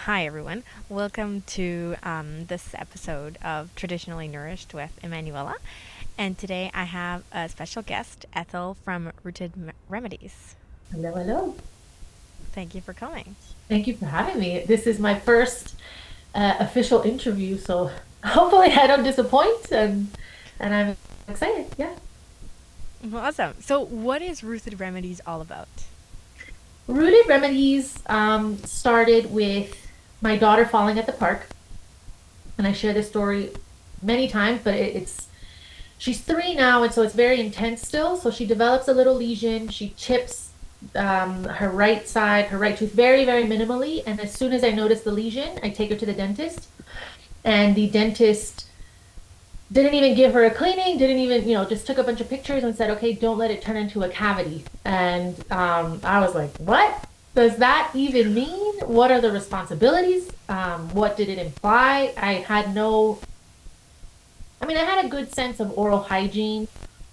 Hi, everyone. Welcome to this episode of Traditionally Nourished with Emmanuela. And today I have a special guest, Ethel from Remedies. Hello, hello. Thank you for coming. Thank you for having me. This is my first official interview, so hopefully I don't disappoint and I'm excited. Yeah. Awesome. So, what is Rooted Remedies all about? Rooted Remedies started with my daughter falling at the park, and I share this story many times, but it's she's 3 now, and so it's very intense still. So she develops a little lesion. She chips her right side, her right tooth, very, very minimally. And as soon as I notice the lesion, I take her to the dentist. And the dentist didn't even give her a cleaning, didn't even, just took a bunch of pictures and said, okay, don't let it turn into a cavity. And I was like, what does that even mean? What are the responsibilities? What did it imply? I had a good sense of oral hygiene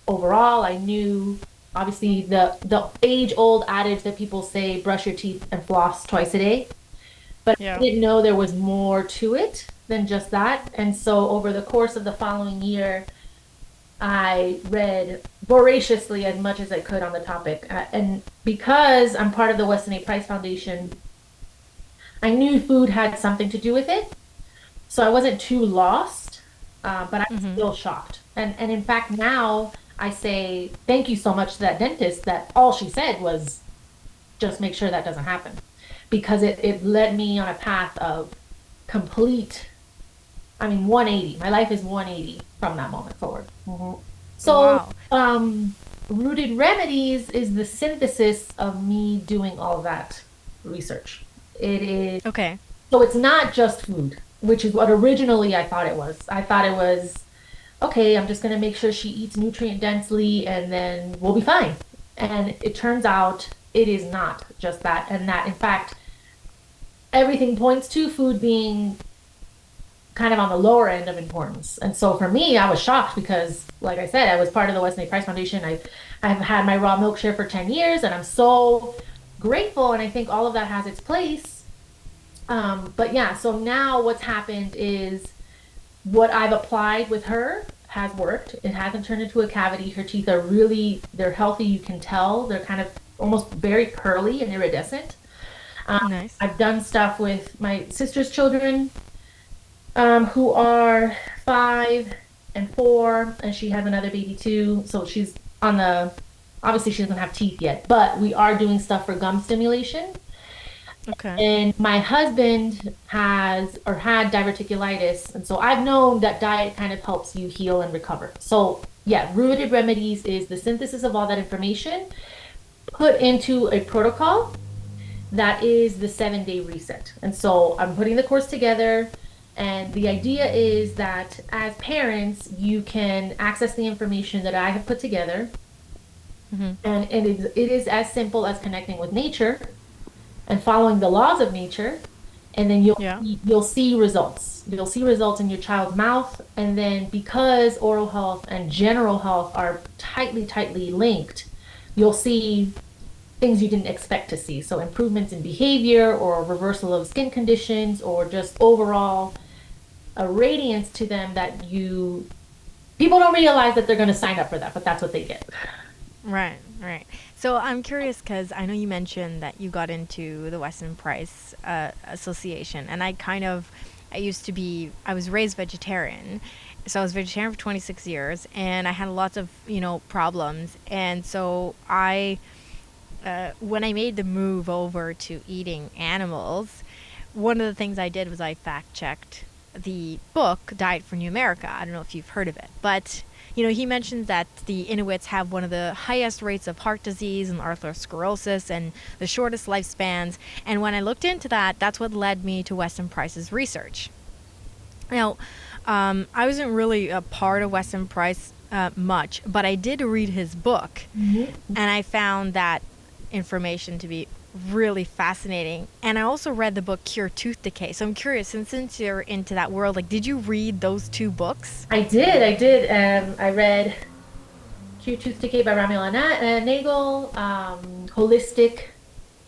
overall. I knew obviously the age-old adage that people say brush your teeth and floss twice a day, but I Yeah. didn't know there was more to it than just that. And so over the course of the following year, I read voraciously as much as I could on the topic. And because I'm part of the Weston A. Price Foundation, I knew food had something to do with it. So I wasn't too lost, but I was Mm-hmm. still shocked. And in fact, now I say thank you so much to that dentist that all she said was just make sure that doesn't happen because it led me on a path of complete, 180. My life is 180 from that moment forward. So, Wow. Rooted Remedies is the synthesis of me doing all that research. It is Okay. so it's not just food, which is what originally I thought it was. I thought it was, okay, I'm just going to make sure she eats nutrient densely and then we'll be fine. And it turns out it is not just that. And that, in fact, everything points to food being kind of on the lower end of importance. And so for me, I was shocked because, like I said, I was part of the Weston A. Price Foundation. I've had my raw milk share for 10 years and I'm so grateful. And I think all of that has its place. But yeah, so now what's happened is what I've applied with her has worked. It hasn't turned into a cavity. Her teeth are they're healthy. You can tell they're kind of almost very curly and iridescent. Um, Nice. I've done stuff with my sister's children, who are 5 and 4, and she has another baby too. So she's on obviously she doesn't have teeth yet, but we are doing stuff for gum stimulation. Okay. And my husband has or had diverticulitis. And so I've known that diet kind of helps you heal and recover. So, yeah, Rooted Remedies is the synthesis of all that information put into a protocol that is the 7-day reset. And so I'm putting the course together. And the idea is that as parents, you can access the information that I have put together. Mm-hmm. And it is as simple as connecting with nature and following the laws of nature, and then Yeah. you'll see results. You'll see results in your child's mouth, and then because oral health and general health are tightly linked, you'll see things you didn't expect to see. So improvements in behavior or reversal of skin conditions or just overall a radiance to them that you people don't realize that they're going to sign up for that, but that's what they get. Right, right. So I'm curious because I know you mentioned that you got into the Weston Price Association, and I was raised vegetarian. So I was vegetarian for 26 years, and I had lots of, problems. And so when I made the move over to eating animals, one of the things I did was I fact checked the book Diet for New America. I don't know if you've heard of it, but he mentions that the Inuits have one of the highest rates of heart disease and atherosclerosis and the shortest lifespans. And when I looked into that, that's what led me to Weston Price's research. Now, I wasn't really a part of Weston Price much, but I did read his book, Mhm. and I found that information to be really fascinating. And I also read the book Cure Tooth Decay. So I'm curious, since you're into that world, like, did you read those two books? I did. I read Q Tooth Decay by Ramila Nagel, Holistic.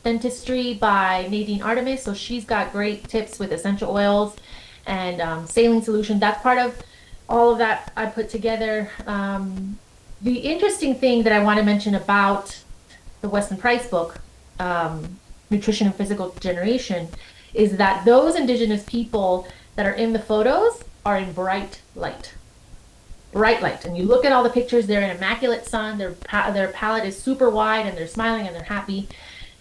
Dentistry by Nadine Artemis. So she's got great tips with essential oils and saline solution. That's part of all of that I put together. The interesting thing that I want to mention about the Weston Price book, Nutrition and Physical Generation, is that those indigenous people that are in the photos are in bright light. Bright light. And you look at all the pictures, they're in immaculate sun, their palette is super wide and they're smiling and they're happy.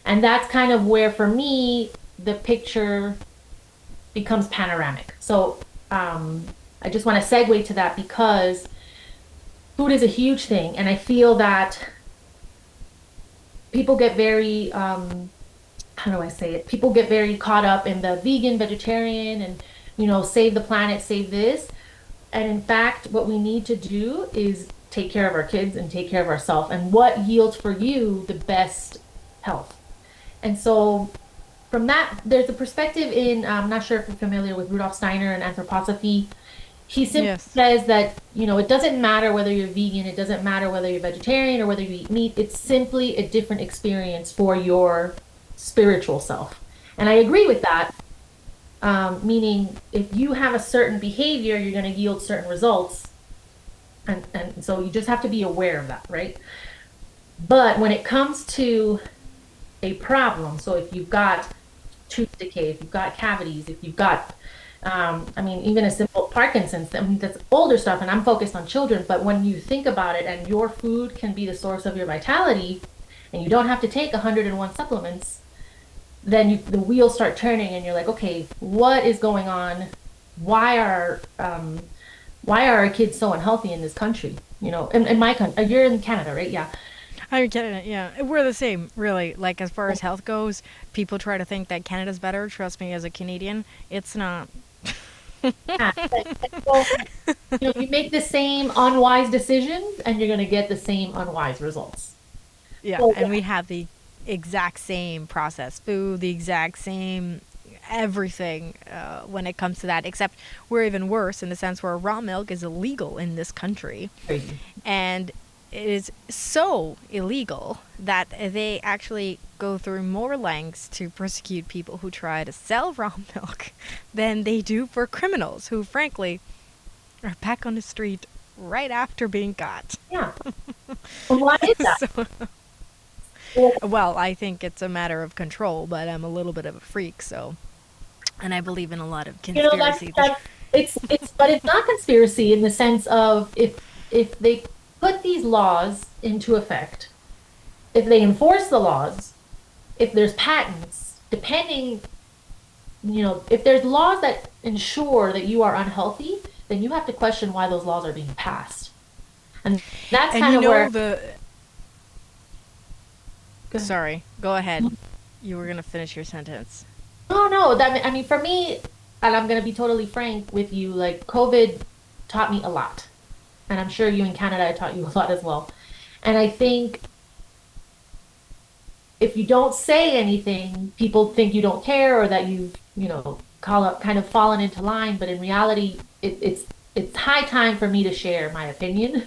And that's kind of where, for me, the picture becomes panoramic. So I just want to segue to that because food is a huge thing. And I feel that people get very, how do I say it? People get very caught up in the vegan, vegetarian, and, save the planet, save this. And in fact, what we need to do is take care of our kids and take care of ourselves and what yields for you the best health. And so from that, there's a perspective in, I'm not sure if you're familiar with Rudolf Steiner and anthroposophy. He simply Yes. says that, it doesn't matter whether you're vegan, it doesn't matter whether you're vegetarian or whether you eat meat. It's simply a different experience for your spiritual self. And I agree with that, meaning if you have a certain behavior, you're going to yield certain results. And so you just have to be aware of that, right? But when it comes to a problem, so if you've got tooth decay, if you've got cavities, if you've got, even a simple Parkinson's, I mean, that's older stuff, and I'm focused on children. But when you think about it, and your food can be the source of your vitality, and you don't have to take 101 supplements, then the wheels start turning, and you're like, okay, what is going on? Why are our kids so unhealthy in this country? In my country, you're in Canada, right? Yeah. I'm getting it. Yeah, we're the same, really. Like as far as health goes, people try to think that Canada's better. Trust me, as a Canadian, it's not. Yeah. So, you make the same unwise decisions, and you're going to get the same unwise results. Yeah, So, and we have the exact same processed food, the exact same everything when it comes to that, except we're even worse in the sense where raw milk is illegal in this country. crazy. And it is so illegal that they actually go through more lengths to persecute people who try to sell raw milk than they do for criminals who, frankly, are back on the street right after being caught. Yeah. And why is that? So, Well, well, I think it's a matter of control, but I'm a little bit of a freak, so. And I believe in a lot of that's conspiracy. but it's not conspiracy in the sense of if they put these laws into effect, if they enforce the laws, if there's patents, depending, if there's laws that ensure that you are unhealthy, then you have to question why those laws are being passed. And that's And kind you of know where, the. go ahead. Sorry, go ahead. You were going to finish your sentence. No, no, that I mean for me, and I'm gonna be totally frank with you, like COVID taught me a lot. And I'm sure you in Canada taught you a lot as well. And I think if you don't say anything, people think you don't care or that you've, call up kind of fallen into line. But in reality, it's high time for me to share my opinion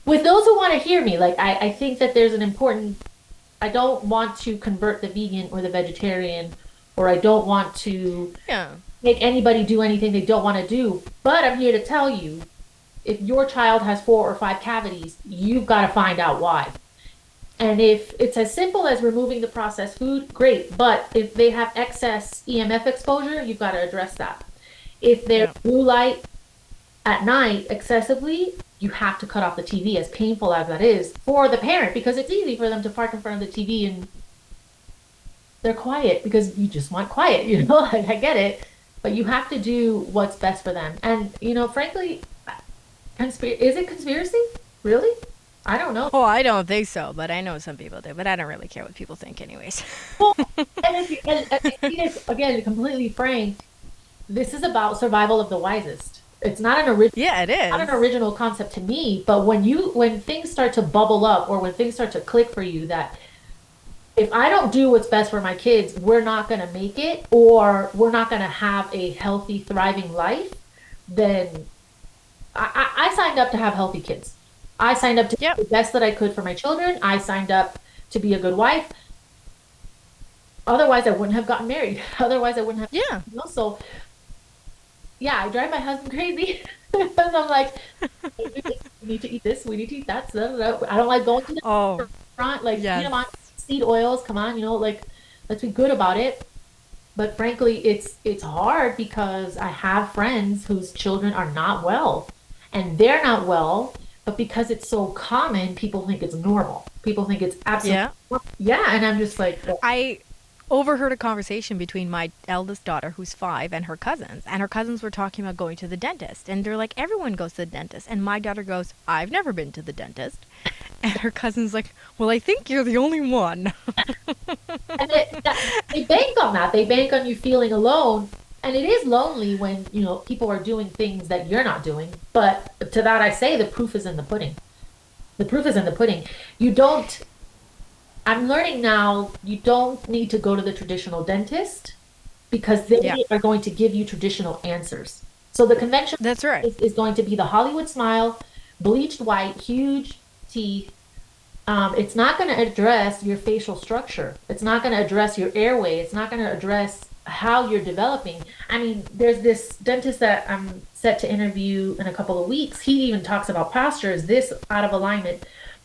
with those who want to hear me. Like I think that there's an important, I don't want to convert the vegan or the vegetarian, or I don't want to Yeah. make anybody do anything they don't want to do. But I'm here to tell you, if your child has 4 or 5 cavities, you've got to find out why. And if it's as simple as removing the processed food, great. But if they have excess EMF exposure, you've got to address that. If there's Yeah. blue light at night excessively, you have to cut off the TV, as painful as that is for the parent, because it's easy for them to park in front of the TV and they're quiet because you just want quiet, I get it. But you have to do what's best for them. And, frankly, is it conspiracy? Really? I don't know. Oh, I don't think so, but I know some people do. But I don't really care what people think, anyways. Well, again, completely frank, this is about survival of the wisest. It's not an original Yeah, it not an is. original concept to me, but when things start to bubble up or when things start to click for you that if I don't do what's best for my kids, we're not going to make it or we're not going to have a healthy, thriving life, then I signed up to have healthy kids. I signed up to do Yep. the best that I could for my children. I signed up to be a good wife. Otherwise, I wouldn't have gotten married. Otherwise, I wouldn't have, Yeah. So yeah, I drive my husband crazy because I'm like, "Don't do this. We need to eat this. We need to eat that. So, I don't like going to the Oh, restaurant. Like, yes. seed oils. Come on, like, let's be good about it. But frankly, it's hard because I have friends whose children are not well, and they're not well, but because it's so common, people think it's normal. People think it's absolutely Yeah. yeah, and I'm just like, well, I overheard a conversation between my eldest daughter, who's 5, and her cousins were talking about going to the dentist. And they're like, everyone goes to the dentist. And my daughter goes, I've never been to the dentist. And her cousin's like, well, I think you're the only one. and they bank on that. They bank on you feeling alone. And it is lonely when, people are doing things that you're not doing. But to that, I say the proof is in the pudding. The proof is in the pudding. You don't, I'm learning now, you don't need to go to the traditional dentist because Yeah, they are going to give you traditional answers. So the conventional that's right. is going to be the Hollywood smile, bleached white, huge teeth. It's not going to address your facial structure. It's not going to address your airway. It's not going to address how you're developing. I mean, there's this dentist that I'm set to interview in a couple of weeks. He even talks about posture. Is this out of alignment?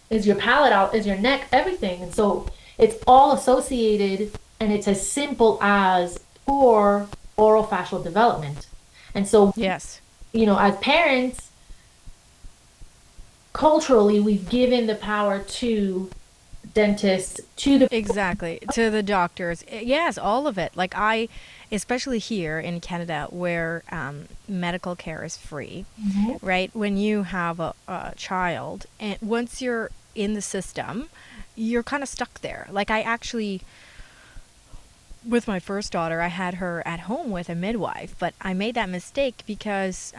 Is your palate out? Is your neck? Everything. And so it's all associated, and it's as simple as poor oral development. And so, Yes. as parents, culturally, we've given the power to dentists, to the Exactly. To the doctors. Yes, all of it. Like, especially here in Canada, where medical care is free, Mhm. right? When you have a child, and once you're in the system, you're kind of stuck there. Like, I actually, with my first daughter, I had her at home with a midwife, but I made that mistake because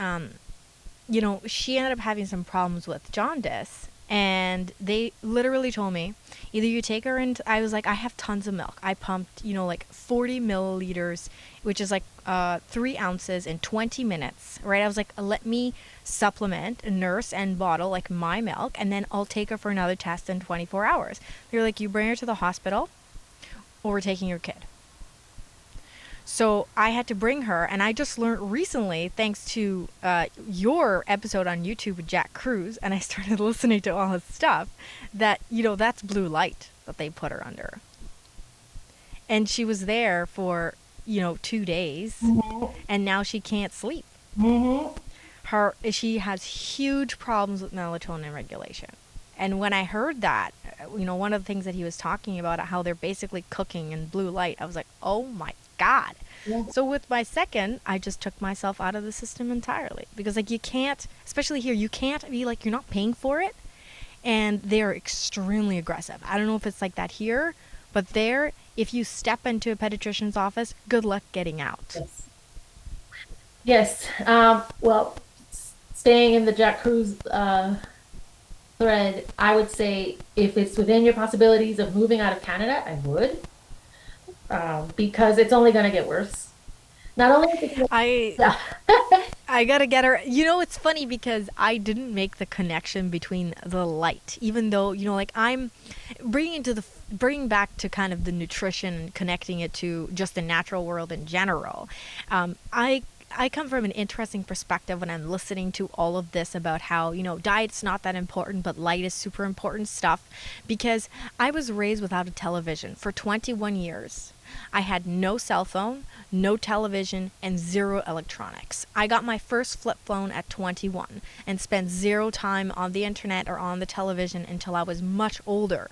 she ended up having some problems with jaundice. And they literally told me, either you take her into, I was like, I have tons of milk. I pumped, like 40 milliliters, which is like 3 ounces in 20 minutes, right? I was like, let me supplement, nurse, and bottle like my milk, and then I'll take her for another test in 24 hours. They're like, you bring her to the hospital, or we're taking your kid. So I had to bring her, and I just learned recently, thanks to your episode on YouTube with Jack Cruz, and I started listening to all his stuff, that, that's blue light that they put her under. And she was there for, 2 days, Mhm. and now she can't sleep. Mhm. She has huge problems with melatonin regulation. And when I heard that, one of the things that he was talking about, how they're basically cooking in blue light, I was like, oh my God. Yeah. So with my second, I just took myself out of the system entirely because, like, you can't, especially here, you can't be like, you're not paying for it. And they're extremely aggressive. I don't know if it's like that here, but there, if you step into a pediatrician's office, good luck getting out. Yes. Yes. Well, staying in the Jack Cruz thread, I would say if it's within your possibilities of moving out of Canada, I would, because it's only going to get worse. Not only is it I gonna, I gotta get her. It's funny because I didn't make the connection between the light, even though like I'm bringing back to kind of the nutrition and connecting it to just the natural world in general. I come from an interesting perspective when I'm listening to all of this about how, diet's not that important, but light is super important stuff because I was raised without a television for 21 years. I had no cell phone, no television, and zero electronics. I got my first flip phone at 21 and spent zero time on the internet or on the television until I was much older.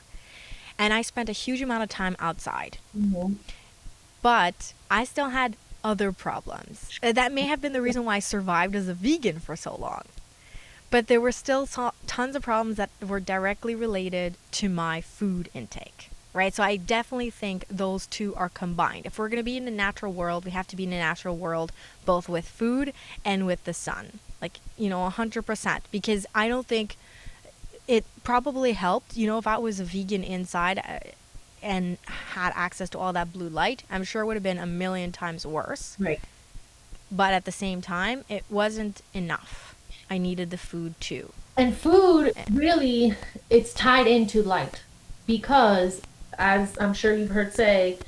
And I spent a huge amount of time outside. Mhm. But I still had other problems. That may have been the reason why I survived as a vegan for so long. But there were still tons of problems that were directly related to my food intake. Right? So I definitely think those two are combined. If we're going to be in the natural world, we have to be in the natural world both with food and with the sun. Like, 100%. Because I don't think it probably helped, if I was a vegan inside and had access to all that blue light, I'm sure it would have been a million times worse. Right. But at the same time, it wasn't enough. I needed the food too. And food really, it's tied into light because, as I'm sure you've heard say,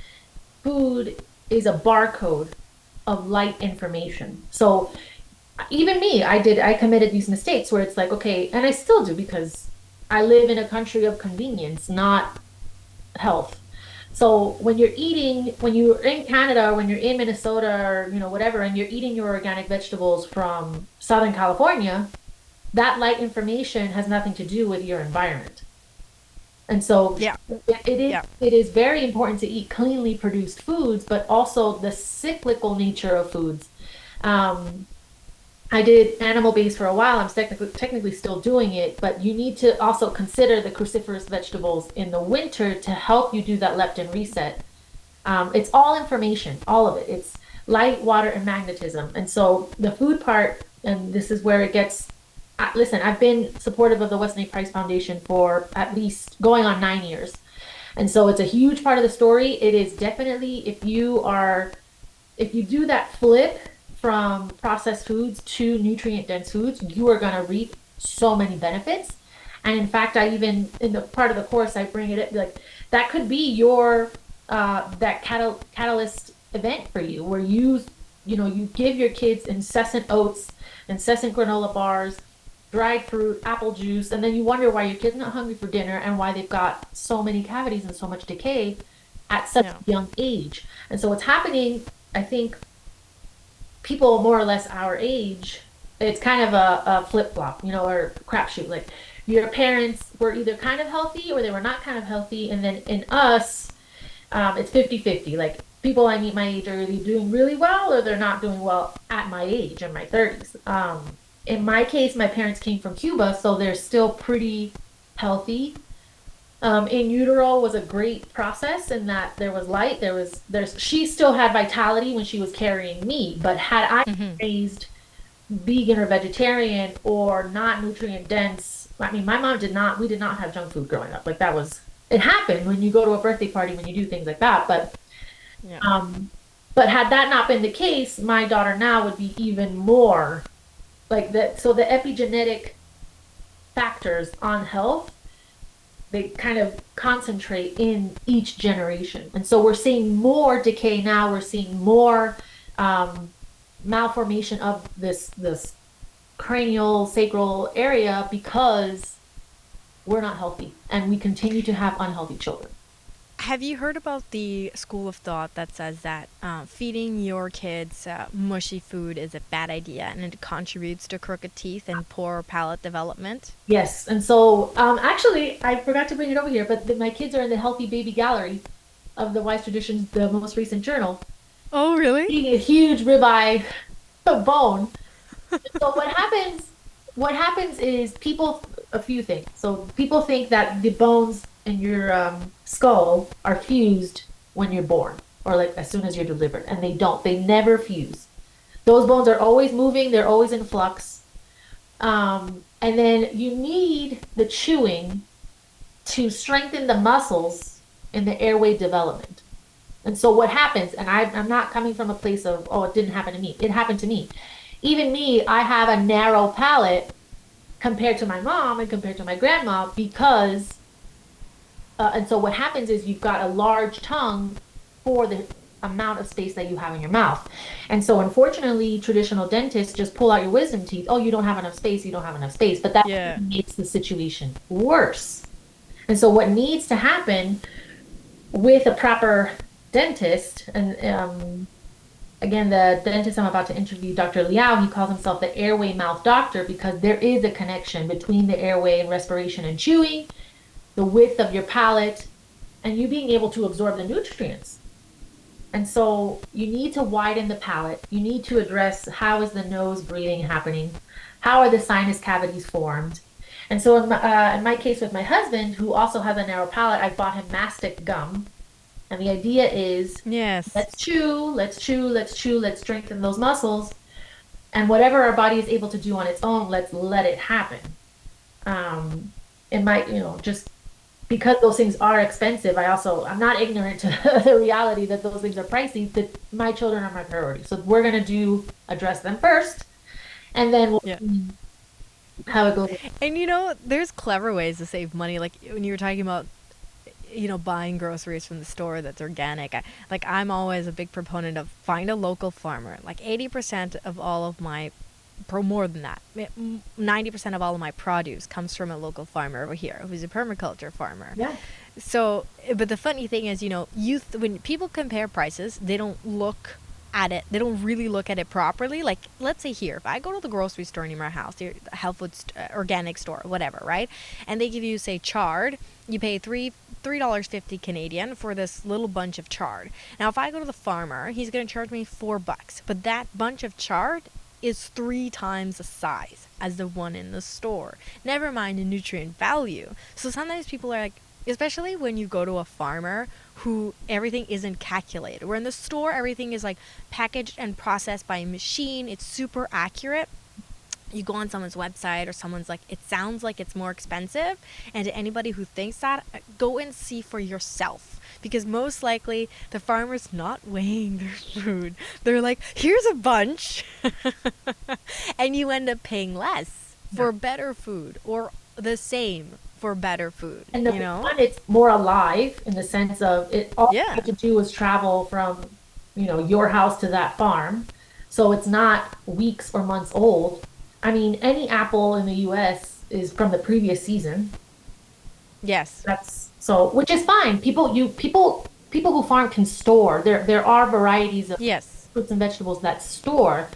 food is a barcode of light information. So even me, I committed these mistakes where it's like, okay, and I still do because I live in a country of convenience, not health. So when you're in Canada, or when you're in Minnesota or, whatever, and you're eating your organic vegetables from Southern California, that light information has nothing to do with your environment. And so Yeah. Yeah. it is very important to eat cleanly produced foods, but also the cyclical nature of foods. Um, I did animal based for a while. I'm technically still doing it, but you need to also consider the cruciferous vegetables in the winter to help you do that leptin reset. It's all information, all of it. It's light, water, and magnetism. And so the food part, and this is where it gets. Listen, I've been supportive of the Weston A. Price Foundation for at least going on 9 years. And so it's a huge part of the story. It is definitely, if you do that flip from processed foods to nutrient dense foods, you are going to reap so many benefits. And in fact, I even in the part of the course, I bring it up like that could be your that catalyst event for you where you give your kids incessant oats, incessant granola bars, dried fruit, apple juice, and then you wonder why your kid's not hungry for dinner and why they've got so many cavities and so much decay at such Yeah. a young age. And so what's happening, I think people more or less our age, it's kind of a flip-flop, or crapshoot. Like your parents were either kind of healthy or they were not kind of healthy. And then in us, it's 50-50. Like people I meet my age are either doing really well or they're not doing well at my age in my 30s. In my case, my parents came from Cuba, so they're still pretty healthy. In utero was a great process in that there was light, she still had vitality when she was carrying me, but had I Hmm. raised vegan or vegetarian or not nutrient dense, I mean, my mom we did not have junk food growing up. Like it happened when you go to a birthday party, when you do things like that, Yeah. um, but had that not been the case, my daughter now would be even more like that. So the epigenetic factors on health, they kind of concentrate in each generation. And so we're seeing more decay now. We're seeing more um, malformation of this cranial sacral area because we're not healthy and we continue to have unhealthy children. Have you heard about the school of thought that says that feeding your kids mushy food is a bad idea and it contributes to crooked teeth and poor palate development? Yes. And so actually, I forgot to bring it over here, but my kids are in the Healthy Baby Gallery of the Wise Traditions, the most recent journal, Oh, really? eating a huge ribeye bone. So what happens is a few things. So people think that the bones in your skull are fused when you're born or like as soon as you're delivered, and they don't. They never fuse. Those bones are always moving, they're always in flux. And then you need the chewing to strengthen the muscles in the airway development. And so what happens, and I'm not coming from a place of, oh, it didn't happen to me. It happened to me. Even me, I have a narrow palate compared to my mom and compared to my grandma because, and so what happens is you've got a large tongue for the amount of space that you have in your mouth. And so unfortunately, traditional dentists just pull out your wisdom teeth. Oh, you don't have enough space. You don't have enough space. But that Yeah. makes the situation worse. And so what needs to happen with a proper dentist, and again, the dentist I'm about to interview, Dr. Liao, he calls himself the airway mouth doctor because there is a connection between the airway and respiration and chewing, the width of your palate, and you being able to absorb the nutrients. And so you need to widen the palate. You need to address how is the nose breathing happening? How are the sinus cavities formed? And so in my case with my husband, who also has a narrow palate, I bought him mastic gum. And the idea is Yes. let's chew, let's chew, let's chew, let's strengthen those muscles. And whatever our body is able to do on its own, let's let it happen. Um, it might, just because those things are expensive, I'm not ignorant to the reality that those things are pricey, that my children are my priority. So we're going to address them first, and then we'll Yeah. see how it goes. And there's clever ways to save money. Like when you were talking about buying groceries from the store that's organic. I'm always a big proponent of find a local farmer. Like 80% of all of my, pro more than that, 90% of all of my produce comes from a local farmer over here who's a permaculture farmer. Yeah. So, but the funny thing is, when people compare prices, they don't look at it. They don't really look at it properly. Like, let's say here, if I go to the grocery store near my house, the health food, organic store, whatever, right? And they give you, say, chard. You pay $3.50 Canadian for this little bunch of chard. Now, if I go to the farmer, he's going to charge me $4, but that bunch of chard is 3 times the size as the one in the store. Never mind the nutrient value. So sometimes people are like, especially when you go to a farmer who everything isn't calculated. Where in the store, everything is like packaged and processed by a machine. It's super accurate. You go on someone's website or someone's like, it sounds like it's more expensive. And to anybody who thinks that, go and see for yourself. Because most likely the farmer's not weighing their food. They're like, here's a bunch. And you end up paying less for better food or the same for better food. And the one, it's more alive in the sense of all you Yeah. have to do is travel from, your house to that farm. So it's not weeks or months old. I mean, any apple in the US is from the previous season. Yes. That's so, which is fine. People who farm can store. There are varieties of Yes. fruits and vegetables that store,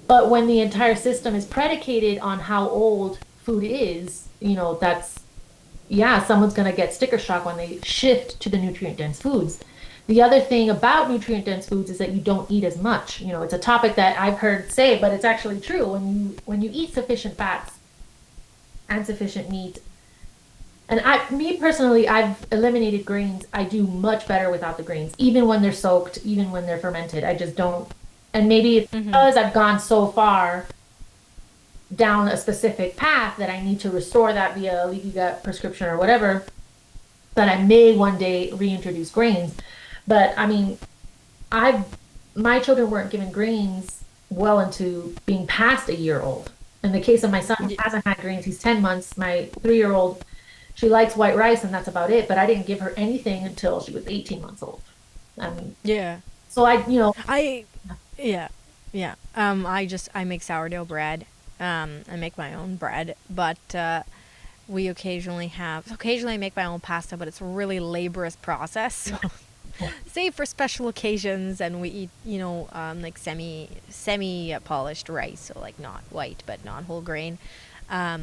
but when the entire system is predicated on how old food is, that's yeah, someone's going to get sticker shock when they shift to the nutrient dense foods. The other thing about nutrient dense foods is that you don't eat as much. It's a topic that I've heard say, but it's actually true. When you eat sufficient fats and sufficient meat, and me personally, I've eliminated grains. I do much better without the grains, even when they're soaked, even when they're fermented. I just don't. And maybe it's because I've gone so far down a specific path that I need to restore that via a leaky gut prescription or whatever, that I may one day reintroduce grains. But I mean, I've my children weren't given grains well into being past a year old. In the case of my son, he hasn't had grains. He's 10 months. My 3-year old, she likes white rice and that's about it. But I didn't give her anything until she was 18 months old. Yeah. So I yeah. Yeah. I make sourdough bread. I make my own bread, but we occasionally I make my own pasta, but it's a really laborious process. So save for special occasions, and we eat, like semi polished rice, so like not white but not whole grain. I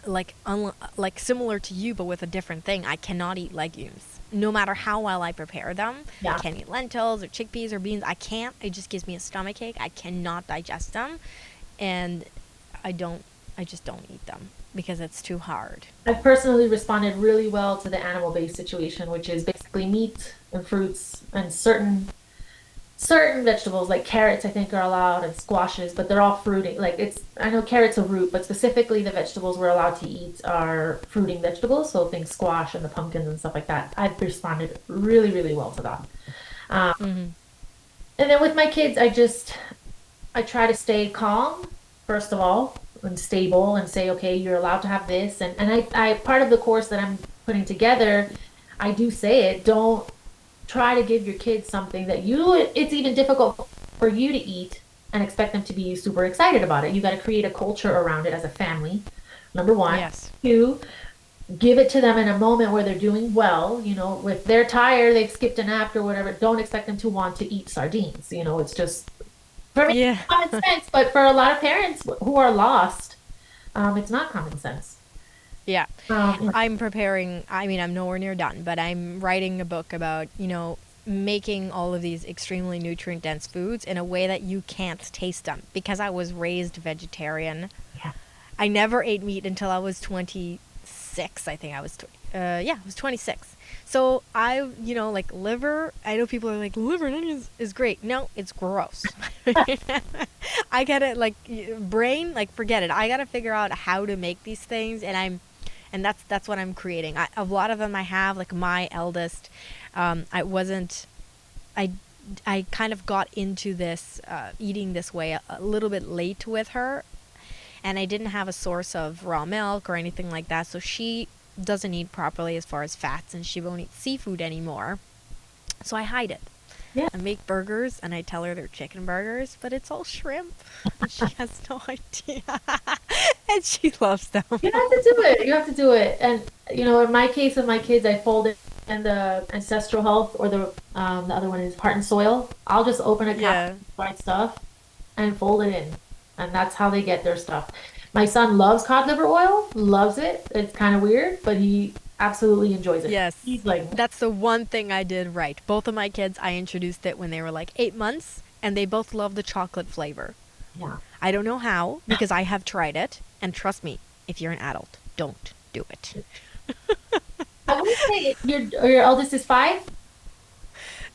like similar to you, but with a different thing. I cannot eat legumes, no matter how well I prepare them. I yeah. can't eat lentils or chickpeas or beans. I can't. It just gives me a stomach ache. I cannot digest them, and I just don't eat them because it's too hard. I've personally responded really well to the animal-based situation, which is basically meat and fruits and certain vegetables like carrots I think are allowed and squashes, but they're all fruiting. Like I know carrots a root, but specifically the vegetables we're allowed to eat are fruiting vegetables, so think squash and the pumpkins and stuff like that. I've responded really, really well to that. Um, Mm-hmm. and then with my kids, I try to stay calm, first of all, and stable and say, okay, you're allowed to have this. And I part of the course that I'm putting together, I do say it, don't try to give your kids something that it's even difficult for you to eat and expect them to be super excited about it. You got to create a culture around it as a family. Number one. Yes. Two, give it to them in a moment where they're doing well. If they're tired, they've skipped a nap or whatever, don't expect them to want to eat sardines. It's just for me, Yeah. it's common sense, but for a lot of parents who are lost, it's not common sense. Yeah. Um, I'm nowhere near done, but I'm writing a book about, making all of these extremely nutrient dense foods in a way that you can't taste them. Because I was raised vegetarian, yeah. I never ate meat until I was 26. I think I was, I was 26. So like liver, I know people are like, liver and onions is great. No, it's gross. I gotta, like, brain, like, forget it. I gotta figure out how to make these things, and that's what I'm creating. A lot of them I have, like my eldest, I wasn't, I kind of got into this, eating this way a little bit late with her, and I didn't have a source of raw milk or anything like that. So she doesn't eat properly as far as fats, and she won't eat seafood anymore. So I hide it. Yeah. I make burgers and I tell her they're chicken burgers, but it's all shrimp. And she has no idea. And she loves them. You have to do it. You have to do it. And in my case with my kids, I fold it in the ancestral health, or the other one is heart and soil. I'll just open a cap, Yeah. fried stuff, and fold it in. And that's how they get their stuff. My son loves cod liver oil, loves it. It's kind of weird, but he absolutely enjoys it. Yes. He's like, That's the one thing I did right. Both of my kids, I introduced it when they were like 8 months, and they both love the chocolate flavor. yeah. I don't know how, because I have tried it. And trust me, if you're an adult, don't do it. I would say your eldest is 5.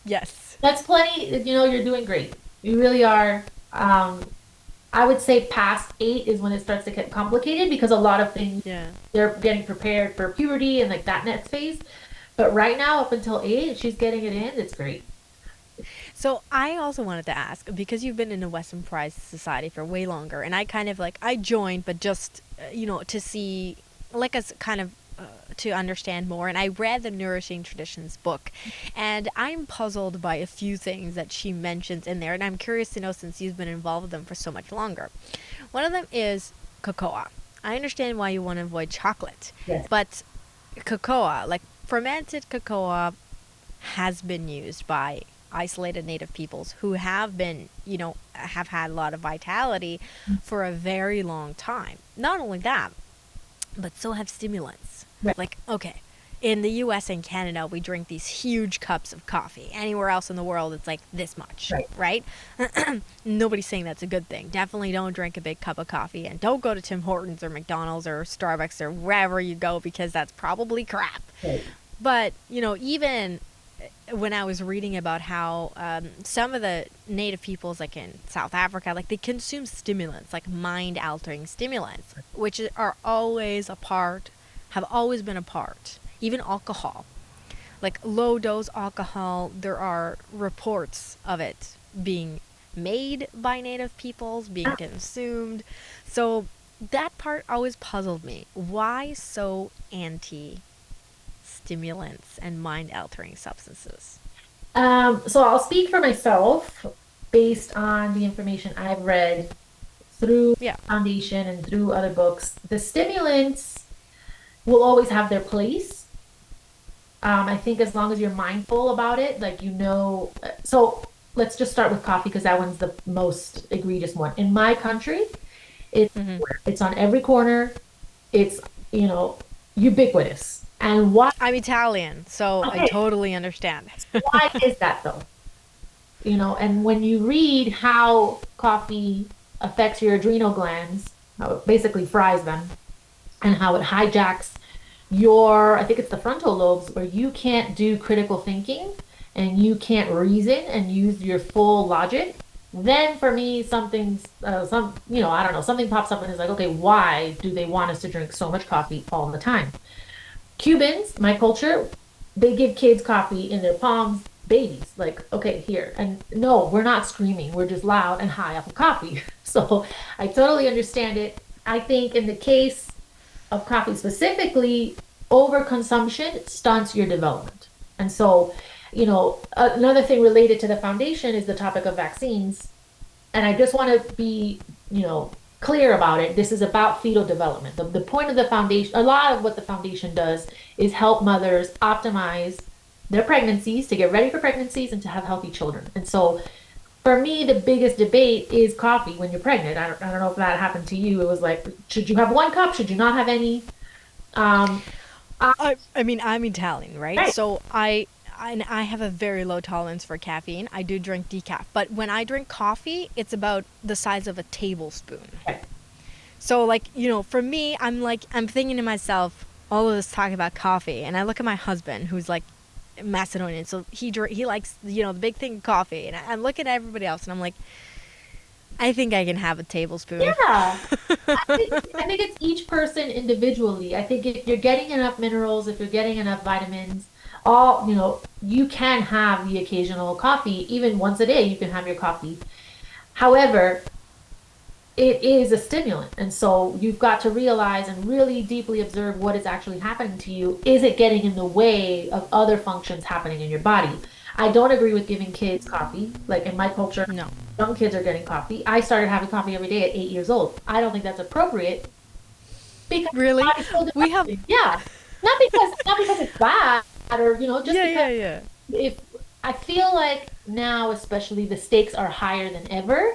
Yes. That's plenty. You're doing great. You really are. I would say past 8 is when it starts to get complicated, because a lot of things Yeah. they're getting prepared for puberty and like that next phase. But right now, up until 8, she's getting it in. It's great. So I also wanted to ask, because you've been in a Western Prize Society for way longer, and I kind of like I joined, but just to see, like as kind of to understand more. And I read the Nourishing Traditions book, and I'm puzzled by a few things that she mentions in there, and I'm curious to know, since you've been involved with them for so much longer. One of them is cocoa. I understand why you want to avoid chocolate, Yes. but cocoa, like fermented cocoa, has been used by isolated native peoples who have been, have had a lot of vitality for a very long time. Not only that, but so have stimulants. Right. Like, okay, in the US and Canada, we drink these huge cups of coffee. Anywhere else in the world, it's like this much, Right. right? Nobody's saying that's a good thing. Definitely don't drink a big cup of coffee, and don't go to Tim Hortons or McDonald's or Starbucks or wherever you go, because that's probably crap. Right. But, even when I was reading about how some of the native peoples, like in South Africa, like they consume stimulants, like mind-altering stimulants, which are always a part, have always been a part. Even alcohol, like low-dose alcohol, there are reports of it being made by native peoples, being consumed. So that part always puzzled me. Why so anti stimulants and mind altering substances? So I'll speak for myself based on the information I've read through Yeah. Foundation and through other books. The stimulants will always have their place. I think as long as you're mindful about it, like so let's just start with coffee, because that one's the most egregious one. In my country, it's Hmm. it's on every corner. It's, ubiquitous. And why? I'm Italian, so I Okay, totally understand. why is that though? And when you read how coffee affects your adrenal glands, how it basically fries them, and how it hijacks I think it's the frontal lobes, where you can't do critical thinking and you can't reason and use your full logic, then for me, I don't know, something pops up and is like, okay, why do they want us to drink so much coffee all the time? Cubans, my culture, they give kids coffee in their palms, babies, like, okay, here. And no, we're not screaming. We're just loud and high off of coffee. So I totally understand it. I think in the case of coffee specifically, overconsumption stunts your development. And so, another thing related to the foundation is the topic of vaccines. And I just want to be, clear about it. This is about fetal development. The point of the foundation, a lot of what the foundation does is help mothers optimize their pregnancies, to get ready for pregnancies and to have healthy children. And so for me, the biggest debate is coffee when you're pregnant. I don't know if that happened to you. It was like, should you have 1 cup? Should you not have any? Um, I, I mean, I'm Italian, right? right. So I have a very low tolerance for caffeine. I do drink decaf, but when I drink coffee, it's about the size of a tablespoon. Right. So, like, for me, I'm thinking to myself, all of this talk about coffee, and I look at my husband, who's like Macedonian, so he likes, the big thing of coffee, and I'm looking at everybody else, and I'm like, I think I can have a tablespoon. Yeah. I think it's each person individually. I think if you're getting enough minerals, if you're getting enough vitamins, you can have the occasional coffee, even once a day, you can have your coffee. However, it is a stimulant. And so you've got to realize and really deeply observe what is actually happening to you. Is it getting in the way of other functions happening in your body? I don't agree with giving kids coffee. Like in my culture, No. young kids are getting coffee. I started having coffee every day at 8 years old. I don't think that's appropriate because your Really? body's still We have. developing. Yeah. Not because it's bad or, just Yeah, because yeah, yeah. if I feel like now, especially the stakes are higher than ever.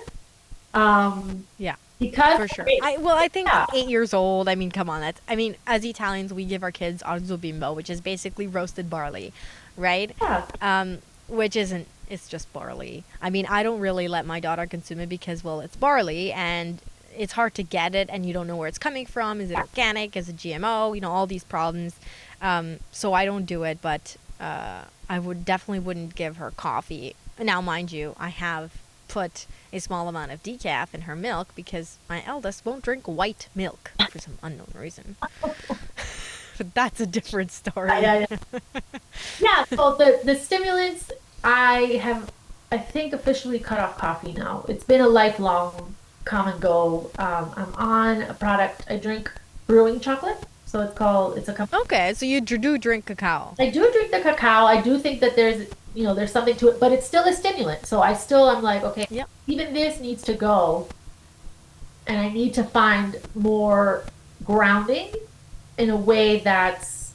Um, Yeah, because for sure. I think yeah, 8 years old. I mean, come on. That's. I mean, as Italians, we give our kids arroz bimbo, which is basically roasted barley, right? yeah, Which isn't. It's just barley. I mean, I don't really let my daughter consume it because, well, it's barley and it's hard to get it, and you don't know where it's coming from. Is it organic? Is it GMO? You know, all these problems. So I don't do it, but I would definitely wouldn't give her coffee. Now, mind you, I have put a small amount of decaf in her milk because my eldest won't drink white milk for some unknown reason. But that's a different story. yeah. Yeah, so the stimulants, I have, I think, officially cut off coffee now. It's been a lifelong come and go. I'm on a product. I drink brewing chocolate, so it's a company. Okay, so you do drink cacao. I do drink the cacao. I do think that there's something to it, but it's still a stimulant. So I still am like, okay, Yep. even this needs to go, and I need to find more grounding in a way that's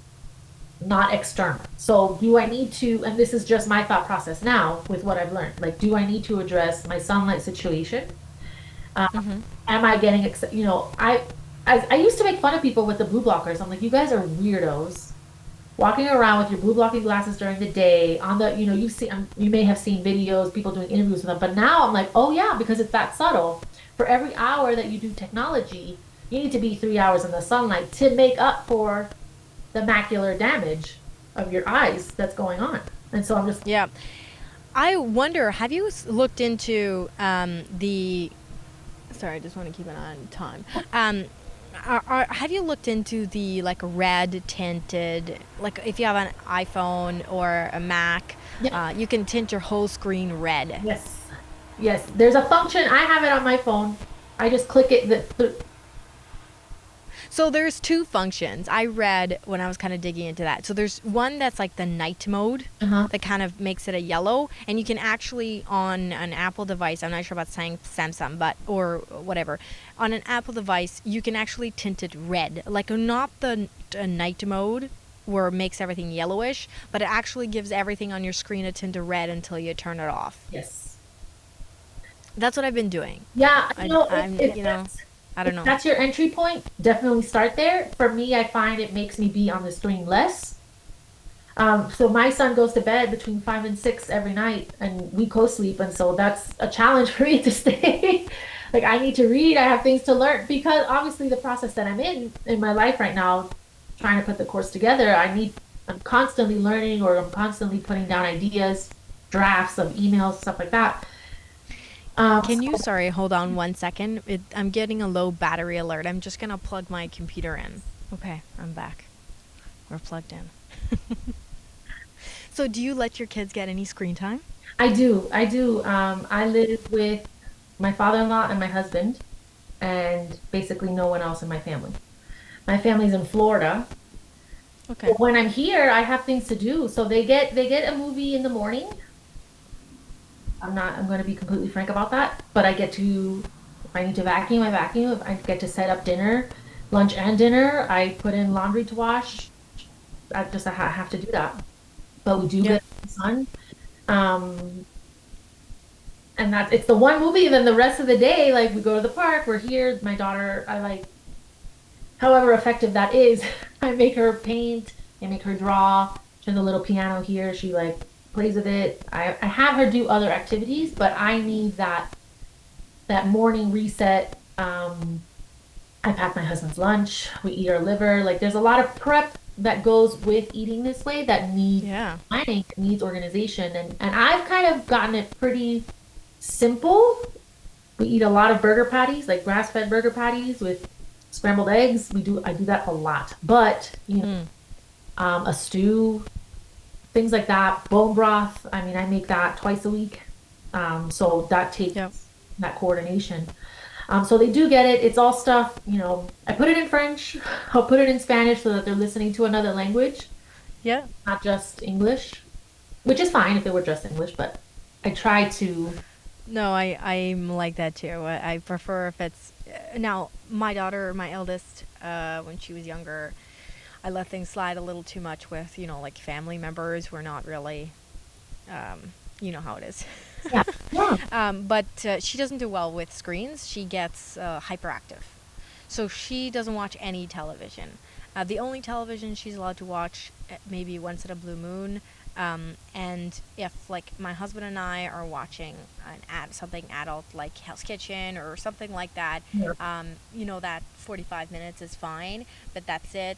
not external. So do I need to, and this is just my thought process now with what I've learned, like, do I need to address my sunlight situation? Um, Mm-hmm. am I getting, I used to make fun of people with the blue blockers. I'm like, you guys are weirdos walking around with your blue blocking glasses during the day on the, you may have seen videos, people doing interviews with them, but now I'm like, oh yeah, because it's that subtle. For every hour that you do technology, you need to be 3 hours in the sunlight to make up for the macular damage of your eyes that's going on. And so I'm just, Yeah. I wonder, have you looked into the. Sorry, I just want to keep an eye on time. Have you looked into the like red tinted, like if you have an iPhone or a Mac, yeah, you can tint your whole screen red. yes, yes. There's a function. I have it on my phone. I just click it. So there's two functions I read when I was kind of digging into that. So there's one that's like the night mode Uh-huh. that kind of makes it a yellow, and you can actually on an Apple device. I'm not sure about saying Samsung, but or whatever. On an Apple device, you can actually tint it red, like not the night mode where it makes everything yellowish, but it actually gives everything on your screen a tint of red until you turn it off. Yes. That's what I've been doing. Yeah, I'm, I if don't know. that's your entry point, definitely start there. For me, I find it makes me be on the screen less. So my son goes to bed between 5 and 6 every night, and we co-sleep, and so that's a challenge for me to stay. Like I need to read, I have things to learn because obviously the process that I'm in my life right now, trying to put the course together, I'm constantly learning or I'm constantly putting down ideas, drafts of emails, stuff like that. Can you, sorry, hold on 1 second? I'm getting a low battery alert. I'm just going to plug my computer in. Okay, I'm back. We're plugged in. So, do you let your kids get any screen time? I do. I do. I live with my father-in-law and my husband, and basically no one else in my family. My family's in Florida. Okay. But when I'm here, I have things to do. So they get a movie in the morning. I'm going to be completely frank about that, but I get to, if I need to vacuum, I vacuum. If I get to set up dinner, lunch and dinner, I put in laundry to wash. I have to do that. But we do Yep. get the sun. Um, and it's the one movie, and then the rest of the day, like we go to the park, we're here. My daughter, I like, however effective that is, I make her paint, I make her draw. She has a little piano here. She like plays with it. I have her do other activities, but I need that morning reset. I pack my husband's lunch. We eat our liver. Like there's a lot of prep that goes with eating this way that needs Yeah. planning, needs organization, and I've kind of gotten it pretty simple. We eat a lot of burger patties, like grass-fed burger patties with scrambled eggs. I do that a lot. But, Mm. a stew, things like that, bone broth. I mean, I make that twice a week. So that Yep. takes that coordination. So they do get it. It's all stuff, I put it in French, I'll put it in Spanish so that they're listening to another language, Yeah. not just English, which is fine if it were just English, but I try to, No, I'm like that too. I prefer if it's now my daughter, my eldest, when she was younger, I let things slide a little too much with like family members who are not really, you know how it is. yeah, yeah. But she doesn't do well with screens. She gets hyperactive. So she doesn't watch any television. The only television she's allowed to watch maybe once in a blue moon. And if like my husband and I are watching something adult like Hell's Kitchen or something like that, Yeah. that 45 minutes is fine, but that's it.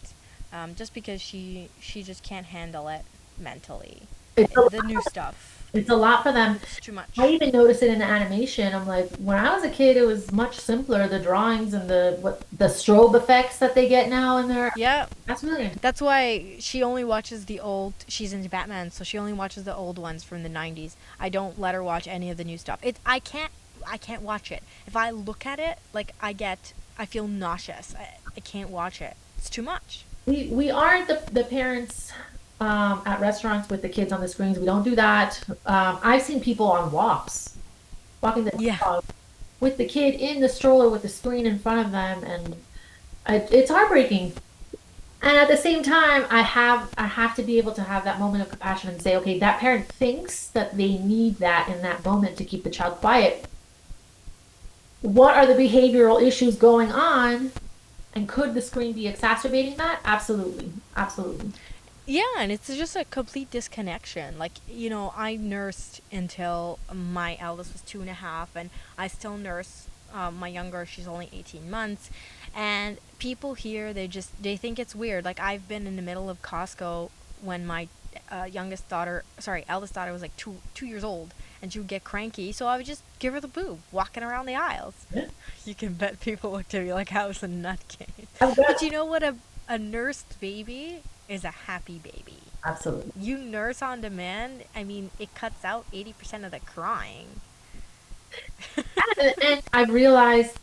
Just because she just can't handle it mentally. It's a, The new stuff, it's a lot for them. it's too I much. even noticed it in the animation. I'm like, when I was a kid, it was much simpler. The drawings and the strobe effects that they get now in there. Yeah, That's really that's why she only watches the old. She's into Batman, so she only watches the old ones from the '90s. I don't let her watch any of the new stuff. I can't watch it. If I look at it, like I feel nauseous. I can't watch it. It's too much. we aren't the parents at restaurants with the kids on the screens. We don't do that. I've seen people on walks walking the Yeah. dog with the kid in the stroller with the screen in front of them, and it's heartbreaking. And at the same time, I have to be able to have that moment of compassion and say, okay, that parent thinks that they need that in that moment to keep the child quiet. What are the behavioral issues going on? And could the screen be exacerbating that? Absolutely. Absolutely. Yeah, and it's just a complete disconnection. Like, I nursed until my eldest was 2.5, and I still nurse my younger. She's only 18 months, and people here they think it's weird. Like, I've been in the middle of Costco when my eldest daughter was like 2 years old, and she would get cranky. So I would just give her the boob, walking around the aisles. Yeah. You can bet people looked at me like I was a nutcase. I've But got you know what? A nursed baby is a happy baby. absolutely. You nurse on demand, I mean, it cuts out 80% of the crying. And I've realized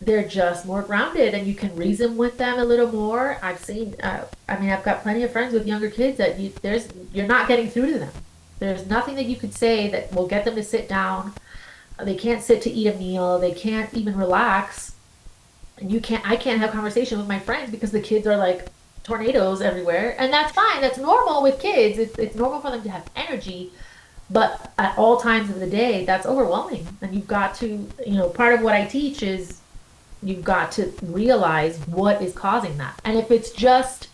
they're just more grounded and you can reason with them a little more. I mean, I've got plenty of friends with younger kids that you're not getting through to them. There's nothing that you could say that will get them to sit down. They can't sit to eat a meal. They can't even relax. And I can't have conversation with my friends because the kids are like tornadoes everywhere. And that's fine. That's normal with kids. It's normal for them to have energy. But at all times of the day, that's overwhelming. And you've got to, part of what I teach is you've got to realize what is causing that. And if it's just,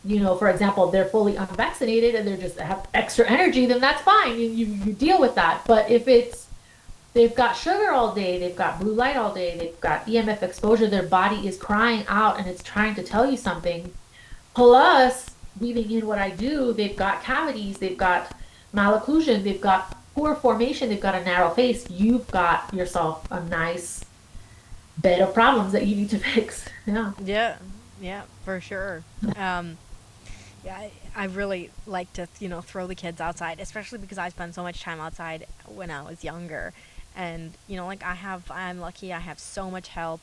for example, they're fully unvaccinated and they're just have extra energy, then that's fine. You deal with that. But if they've got sugar all day, they've got blue light all day, they've got EMF exposure, their body is crying out and it's trying to tell you something. Plus, weaving in what I do, they've got cavities, they've got malocclusion, they've got poor formation, they've got a narrow face. You've got yourself a nice bed of problems that you need to fix. Yeah. Yeah, yeah, for sure. Um, yeah, I really like to, throw the kids outside, especially because I spent so much time outside when I was younger. And, like I'm lucky I have so much help.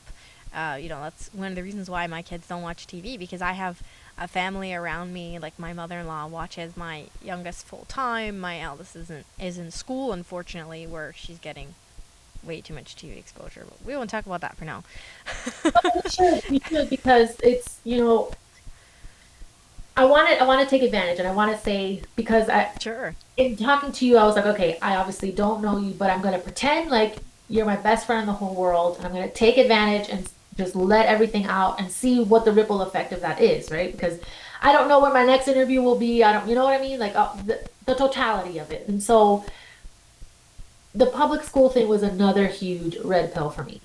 That's one of the reasons why my kids don't watch TV because I have a family around me. Like my mother-in-law watches my youngest full time. My eldest is in school, unfortunately, where she's getting way too much TV exposure. But we won't talk about that for now. We should because it's, I want to take advantage and I want to say because Sure. in talking to you, I was like, okay, I obviously don't know you, but I'm going to pretend like you're my best friend in the whole world, and I'm going to take advantage and just let everything out and see what the ripple effect of that is, right? Because I don't know where my next interview will be. I don't, you know what I mean? Like the totality of it. And so the public school thing was another huge red pill for me.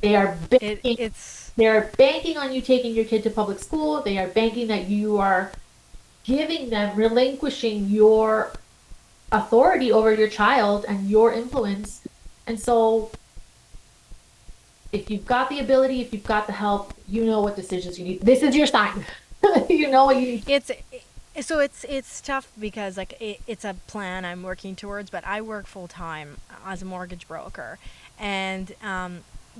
They are banking, It's they are banking on you taking your kid to public school. They are banking that you are giving them, relinquishing your authority over your child and your influence. And so, if you've got the ability, if you've got the help, you know what decisions you need. This is your sign. You know what you need. it's So it's tough because like it's a plan I'm working towards, but I work full time as a mortgage broker, and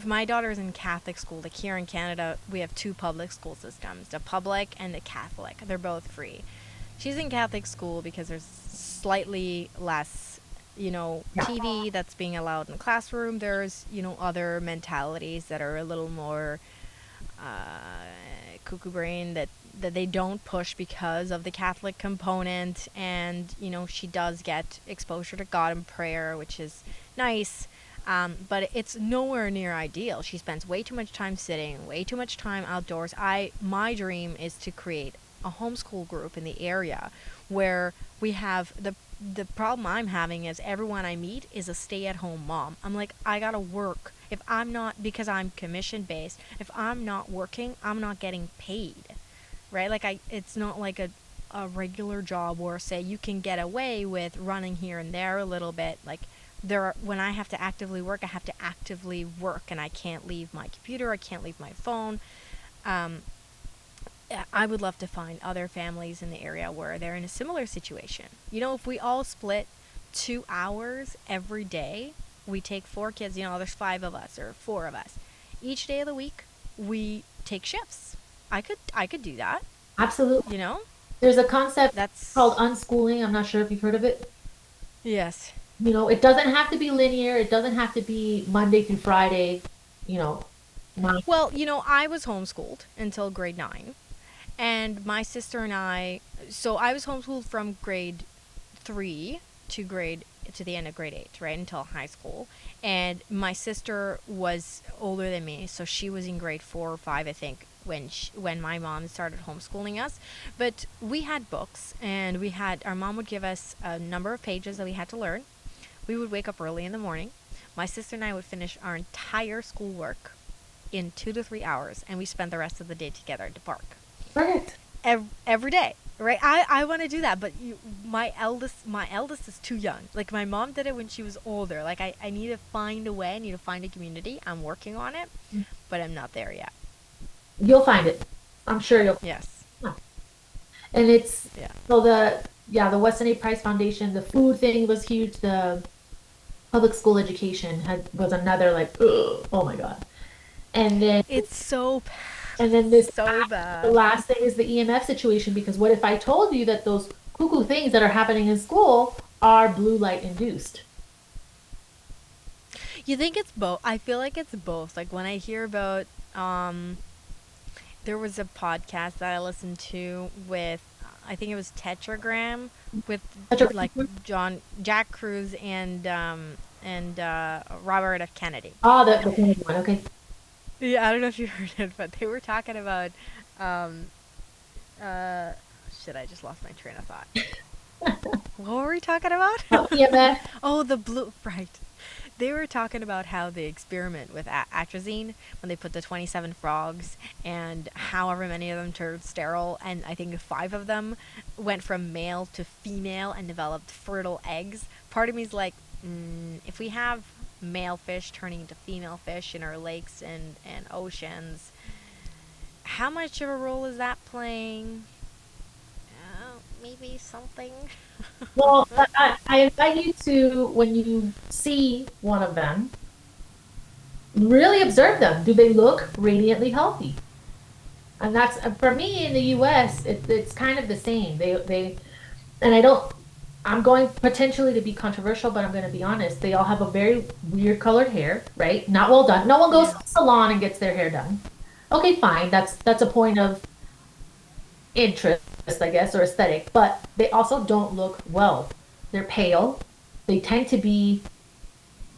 my daughter's in Catholic school. Like here in Canada, we have two public school systems: the public and the Catholic. They're both free. She's in Catholic school because there's slightly less, Yeah. TV that's being allowed in the classroom. There's other mentalities that are a little more cuckoo brain that they don't push because of the Catholic component, and she does get exposure to God and prayer, which is nice. But it's nowhere near ideal. She spends way too much time sitting, way too much time outdoors. My dream is to create a homeschool group in the area where we have the problem I'm having is everyone I meet is a stay-at-home mom. I'm like, I gotta work. If I'm not, because I'm commission based, if I'm not working, I'm not getting paid, right? Like it's not like a regular job where say you can get away with running here and there a little bit. Like when I have to actively work, I have to actively work, and I can't leave my computer. I can't leave my phone. Um, I would love to find other families in the area where they're in a similar situation. If we all split 2 hours every day, we take four kids, there's five of us or four of us. Each day of the week, we take shifts. I could do that, Absolutely. you know? There's a concept called That's unschooling. I'm not sure if you've heard of it. yes. It doesn't have to be linear. It doesn't have to be Monday through Friday, you know, nine. Well, I was homeschooled until grade 9, and my sister and so I was homeschooled from grade 3 to the end of grade 8, right until high school. And my sister was older than me, so she was in grade 4 or 5, I think, when my mom started homeschooling us. But we had books, and our mom would give us a number of pages that we had to learn. We would wake up early in the morning. My sister and I would finish our entire schoolwork in 2 to 3 hours, and we spent the rest of the day together at the park Perfect. every day, right? I want to do that, but my eldest is too young. Like my mom did it when she was older. Like I need to find a way. I need to find a community. I'm working on it, but I'm not there yet. You'll find it. I'm sure you'll. Yes. Yeah. And it's Yeah. so the Weston A. Price Foundation, the food thing was huge. The public school education was another like, ugh, oh my God. And then It's so bad. and then this So the bad. last thing is the EMF situation because what if I told you that those cuckoo things that are happening in school are blue light induced? You think it's both? I feel like it's both. Like when I hear about there was a podcast that I listened to with I think it was Tetragram with Such a- like Jack Cruz and Robert F. Kennedy. Oh, the Canadian one. Okay. Yeah, I don't know if you heard it, but they were talking about um uh shit, I just lost my train of thought. What were we talking about? EMF. Oh, the blue right. They were talking about how they experiment with atrazine when they put the 27 frogs and however many of them turned sterile, and I think five of them went from male to female and developed fertile eggs. Part of me is like, if we have male fish turning into female fish in our lakes and oceans, how much of a role is that playing? Maybe something. Well, I invite you to, when you see one of them, really observe them. Do they look radiantly healthy? And that's for me in the US, it's kind of the same. And I don't, I'm going potentially to be controversial, but I'm going to be honest. They all have a very weird colored hair, right? Not well done. No one goes Yeah. to the salon and gets their hair done. Okay, fine. That's a point of interest, I guess, or aesthetic, but they also don't look well. They're pale. They tend to be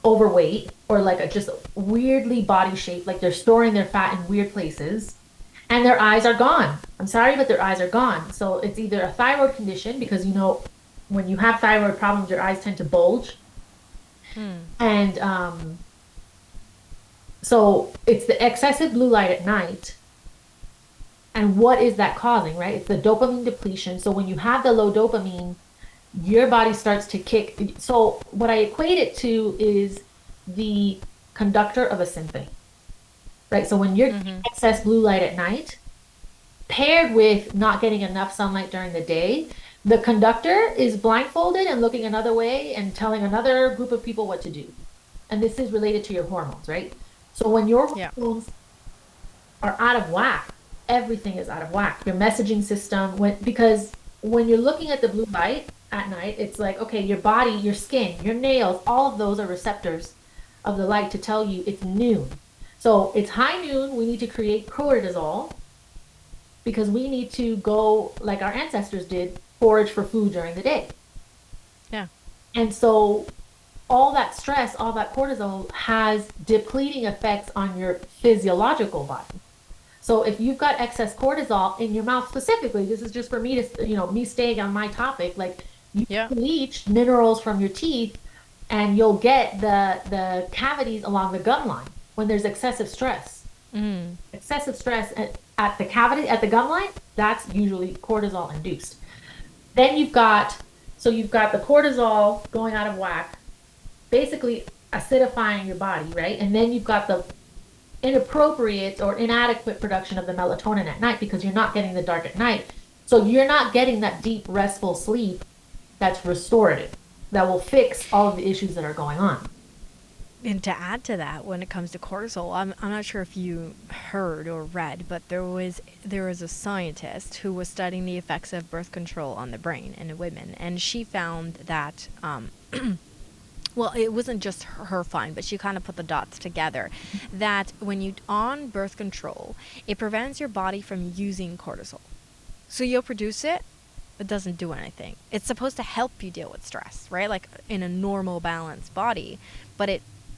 overweight or like a just weirdly body shaped, like they're storing their fat in weird places. And their eyes are gone. I'm sorry, but their eyes are gone. So it's either a thyroid condition because when you have thyroid problems, your eyes tend to bulge. Hmm. And so it's the excessive blue light at night. And what is that causing, right? It's the dopamine depletion. So when you have the low dopamine, your body starts to kick. So what I equate it to is the conductor of a symphony, right? So when you're getting Mm-hmm. excess blue light at night, paired with not getting enough sunlight during the day, the conductor is blindfolded and looking another way and telling another group of people what to do. And this is related to your hormones, right? So when your Yeah. hormones are out of whack, everything is out of whack. Your messaging system, because when you're looking at the blue light at night, it's like, okay, your body, your skin, your nails, all of those are receptors of the light to tell you it's noon. So it's high noon. We need to create cortisol because we need to go, like our ancestors did, forage for food during the day. Yeah. And so all that stress, all that cortisol has depleting effects on your physiological body. So if you've got excess cortisol in your mouth specifically, this is just for me to, me staying on my topic, like you Yeah. leach minerals from your teeth and you'll get the cavities along the gum line when there's excessive stress. Mm. Excessive stress at the cavity, at the gum line, that's usually cortisol induced. Then you've got the cortisol going out of whack, basically acidifying your body, right? And then you've got the inappropriate or inadequate production of the melatonin at night because you're not getting the dark at night. So you're not getting that deep, restful sleep that's restorative, that will fix all of the issues that are going on. And to add to that, when it comes to cortisol, I'm not sure if you heard or read, but there was a scientist who was studying the effects of birth control on the brain in women, and she found that well, it wasn't just her find, but she kind of put the dots together that when you on birth control, it prevents your body from using cortisol. So you'll produce it, it doesn't do anything. It's supposed to help you deal with stress, right? Like in a normal balanced body, but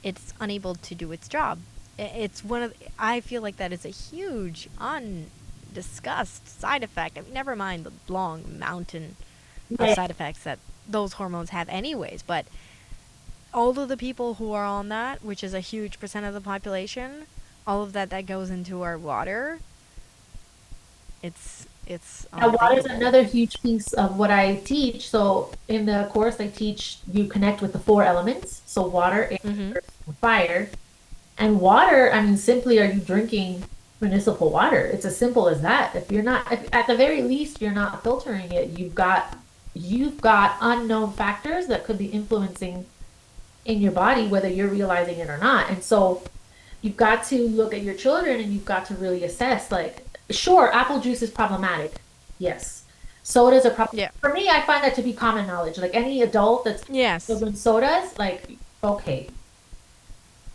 it's unable to do its job. It's one of I feel like that is a huge undiscussed side effect. I mean, never mind the long mountain of Yeah. side effects that those hormones have anyways, but all of the people who are on that, which is a huge percent of the population, all of that goes into our water, it's Water is unthinkable. another huge piece of what I teach. So in the course, I teach you connect with the four elements. So water, air, Mhm. earth, and fire. And water, I mean, simply are you drinking municipal water? It's as simple as that. If you're not, if, at the very least, you're not filtering it, you've got unknown factors that could be influencing in your body, whether you're realizing it or not. And so you've got to look at your children and you've got to really assess, like, sure, apple juice is problematic. Yes. Soda is a problem. Yeah. For me, I find that to be common knowledge. Like any adult that's Yes. doing sodas, like, okay,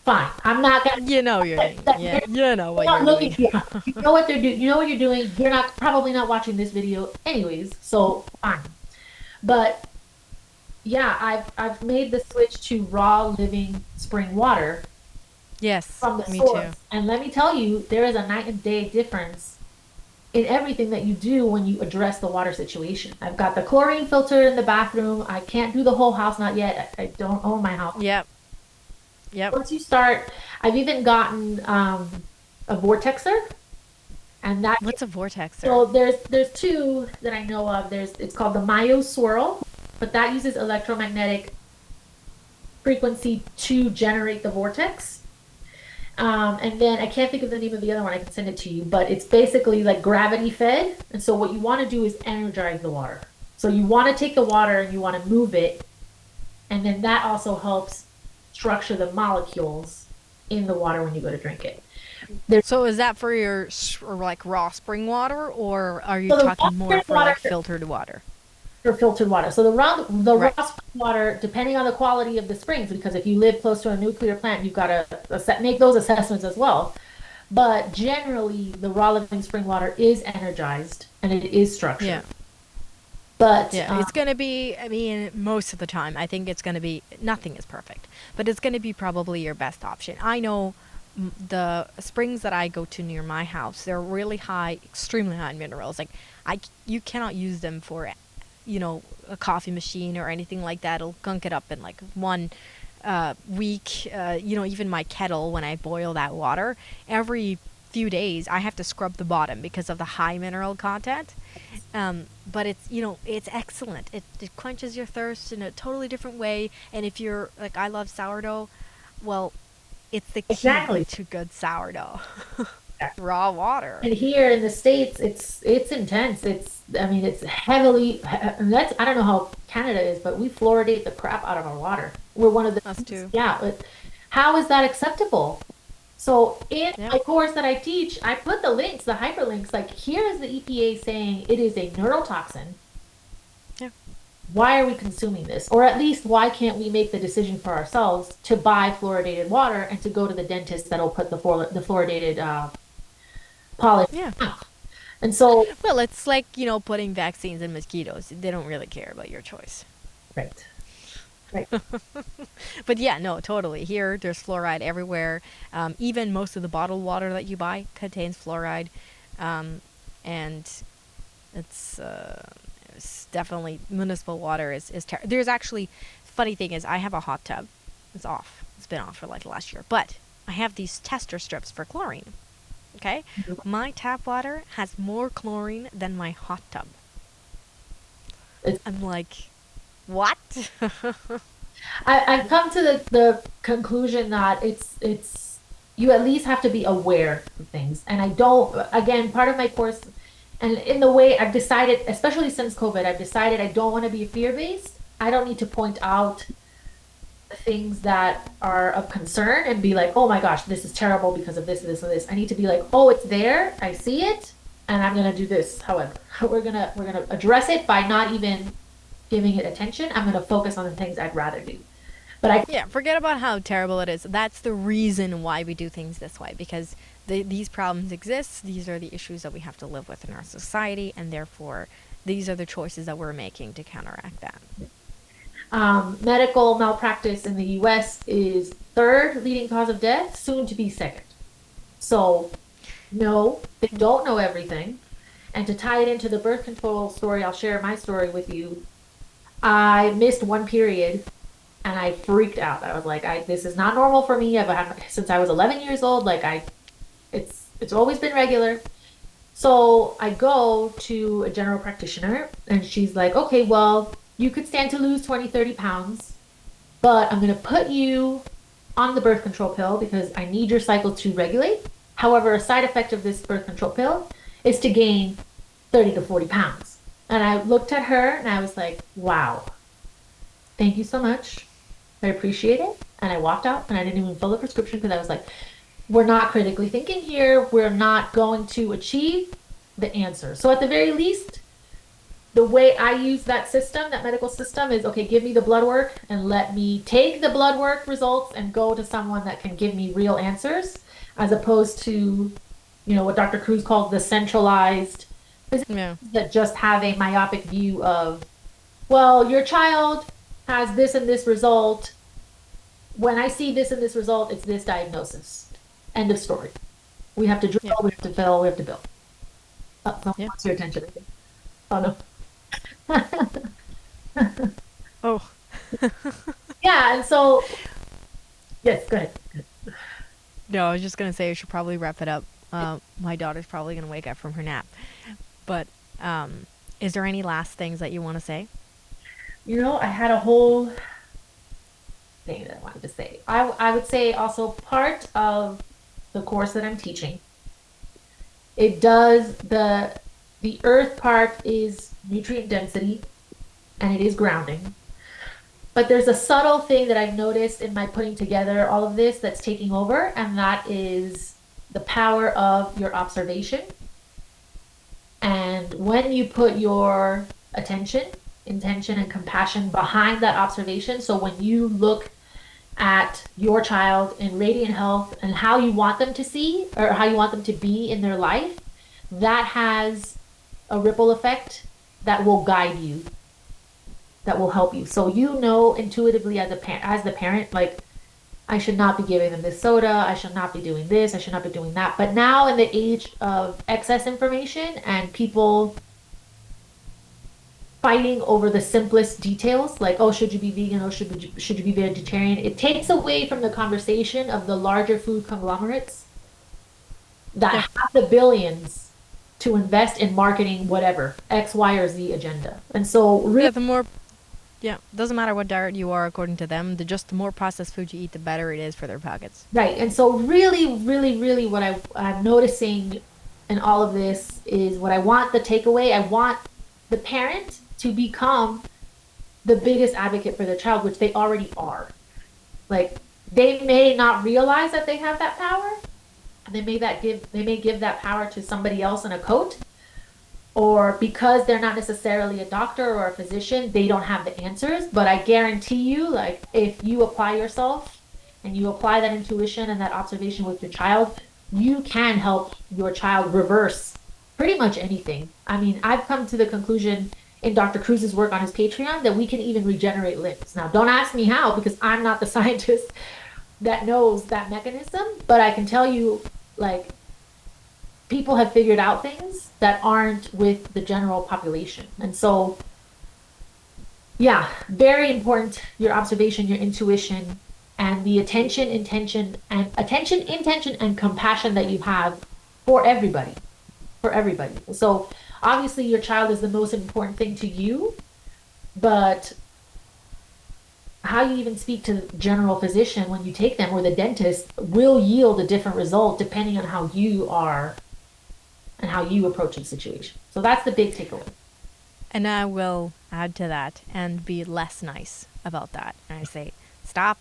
fine. I'm not gonna You know you're that, doing. that Yeah. you're You know what not you're looking, doing. yeah. You know what they're doing. You know what you're doing. You're not probably not watching this video anyways, so fine. But yeah, I've made the switch to raw living spring water Yes. from the Me too. source. And let me tell you, there is a night and day difference in everything that you do when you address the water situation. I've got the chlorine filter in the bathroom. I can't do the whole house, not yet. I don't own my house. Yep. Yep. Once you start, I've even gotten a vortexer, and that What's a vortexer? so there's two that I know of. It's called the Mayo Swirl, but that uses electromagnetic frequency to generate the vortex. And then I can't think of the name of the other one. I can send it to you, but it's basically like gravity fed. And so what you want to do is energize the water. So you want to take the water and you want to move it, and then that also helps structure the molecules in the water when you go to drink it. There's So is that for your or like raw spring water, or are you so the raw talking more spring for water like filtered water? or filtered water. So the raw Right. spring water, depending on the quality of the springs, because if you live close to a nuclear plant, you've got to make those assessments as well. But generally, the raw living spring water is energized and it is Yeah. structured. But Yeah, it's going to be, I mean, most of the time, I think it's going to be, nothing is perfect, but it's going to be probably your best option. I know the springs that I go to near my house, they're really high, extremely high in minerals. Like, you cannot use them for, a coffee machine or anything like that. It'll gunk it up in like one week. Even my kettle, when I boil that water, every few days I have to scrub the bottom because of the high mineral content. But it's excellent. It quenches your thirst in a totally different way. And if you're like, I love sourdough, well, it's the key exactly. to good sourdough. raw water. And here in the States, it's intense. I mean, it's heavily, and that's, I don't know how Canada is, but we fluoridate the crap out of our water. We're one of the, Us too. yeah, but how is that acceptable? So in Yeah. my course that I teach, I put the links, the hyperlinks, like here is the EPA saying it is a neurotoxin. Yeah. Why are we consuming this? Or at least why can't we make the decision for ourselves to buy fluoridated water and to go to the dentist that'll put the fluoridated polish Yeah. out? And so, Well, it's like, putting vaccines in mosquitoes. They don't really care about your choice. right, right. But yeah, no, totally. Here, there's fluoride everywhere. Even most of the bottled water that you buy contains fluoride. Um, and it's, it's definitely, municipal water is terrible. There's actually, funny thing is, I have a hot tub. It's off. It's been off for like the last year. But I have these tester strips for chlorine. Okay? My tap water has more chlorine than my hot tub. It's, I'm like, what? I've come to the conclusion that it's you at least have to be aware of things. And I don't, again, part of my course, and in the way I've decided, especially since COVID, I've decided I don't want to be fear-based. I don't need to point out things that are of concern and be like, oh my gosh, this is terrible because of this, this, and this. I need to be like, oh, it's there, I see it, and I'm gonna do this. However, we're gonna address it by not even giving it attention. I'm gonna focus on the things I'd rather do. But I Yeah, forget about how terrible it is. That's the reason why we do things this way, because these problems exist. These are the issues that we have to live with in our society, and therefore, these are the choices that we're making to counteract that. medical malpractice in the US is third leading cause of death, soon to be second. So, no, they don't know everything. And to tie it into the birth control story, I'll share my story with you. I missed one period and I freaked out. I was like, this is not normal for me. I've had since I was 11 years old. It's always been regular. So I go to a general practitioner and she's like, okay, well, you could stand to lose 20, 30 pounds, but I'm going to put you on the birth control pill because I need your cycle to regulate. However, a side effect of this birth control pill is to gain 30 to 40 pounds. And I looked at her and I was like, wow, thank you so much. I appreciate it. And I walked out and I didn't even fill the prescription because I was like, we're not critically thinking here. We're not going to achieve the answer. So at the very least, the way I use that system, that medical system is okay, give me the blood work and let me take the blood work results and go to someone that can give me real answers as opposed to, what Dr. Cruz calls the centralized Yeah. that just have a myopic view of, well, your child has this and this result. When I see this and this result, it's this diagnosis. End of story. We have to drill, Yeah. we have to fill, we have to bill. Someone Yeah. wants your attention, I think. Oh no. Oh. Yeah, and so yes, go ahead. No, I was just gonna say I should probably wrap it up. My daughter's probably gonna wake up from her nap. But is there any last things that you want to say? I had a whole thing that I wanted to say. I would say also part of the course that I'm teaching, it does the earth part is nutrient density and it is grounding. But there's a subtle thing that I've noticed in my putting together all of this that's taking over, and that is the power of your observation. And when you put your attention, intention, and compassion behind that observation, so when you look at your child in radiant health and how you want them to see or how you want them to be in their life, that has a ripple effect that will guide you, that will help you. So intuitively as the parent, like I should not be giving them this soda, I should not be doing this, I should not be doing that. But now in the age of excess information and people fighting over the simplest details, like, oh, should you be vegan? Oh, should you be vegetarian? It takes away from the conversation of the larger food conglomerates that Yeah. have the billions to invest in marketing whatever X, Y, or Z agenda. And so, Yeah. really, Yeah, doesn't matter what diet you are according to them. The more processed food you eat, the better it is for their pockets. Right. And so really, really, really what I'm noticing in all of this is what I want the takeaway. I want the parent to become the biggest advocate for their child, which they already are. Like they may not realize that they have that power. They may give that power to somebody else in a coat, or because they're not necessarily a doctor or a physician, they don't have the answers. But I guarantee you, like if you apply yourself and you apply that intuition and that observation with your child, you can help your child reverse pretty much anything. I mean, I've come to the conclusion in Dr. Cruz's work on his Patreon that we can even regenerate limbs. Now, don't ask me how because I'm not the scientist that knows that mechanism, but I can tell you, like, people have figured out things that aren't with the general population. And so, yeah, very important your observation, your intuition, and the intention, and compassion that you have for everybody, for everybody. So, obviously, your child is the most important thing to you, but how you even speak to the general physician when you take them or the dentist will yield a different result depending on how you are and how you approach the situation. So that's the big takeaway. And I will add to that and be less nice about that. And I say, stop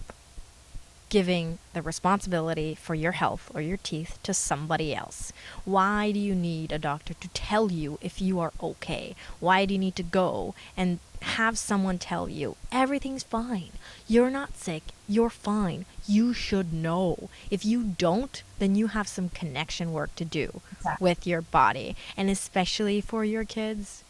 giving the responsibility for your health or your teeth to somebody else. Why do you need a doctor to tell you if you are okay? Why do you need to go and have someone tell you everything's fine? You're not sick. You're fine. You should know. If you don't, then you have some connection work to do Exactly. with your body. And especially for your kids,